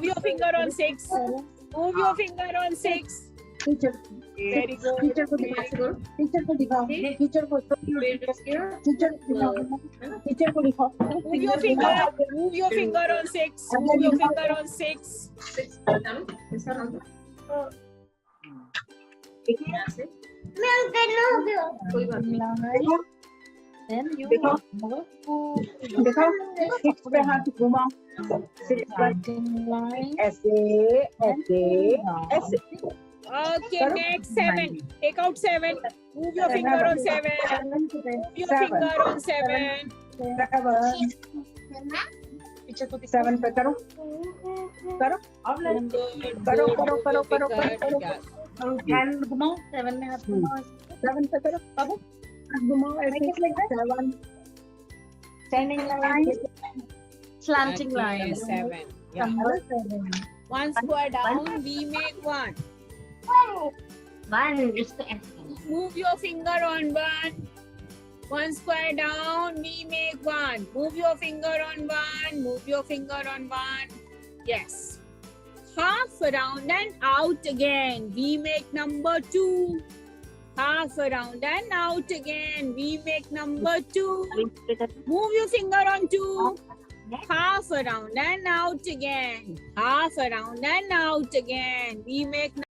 your finger on 6. Move your finger on 6. Teacher. Very good. Teacher को दिखाओ. Teacher को दिखाओ. Teacher को Teacher को दिखाओ. Move your finger. Move your finger on 6. Move your finger on 6. Then you दिखाओ. 6 पे हाथ घुमाओ. 6 पर ऐसे ऐसे ऐसे. Okay, next 7. Take out 7. Move your finger on 7. Move your finger on 7. 7 पे करो. करो. करो. हैंड घुमाओ. 7 में हाथ घुमाओ. 7 पे करो. अब घुमाओ ऐसे. 7. Standing line. Slanting line. 7. Yeah. Number 7. One square down, we make 1. 1 is the F. Move your finger on 1. One square down, we make 1. Move your finger on 1. Move your finger on 1. Yes. Half around and out again. We make number 2. Half around and out again. We make number 2. Move your finger on 2. Half around and out again. Half around and out again. We make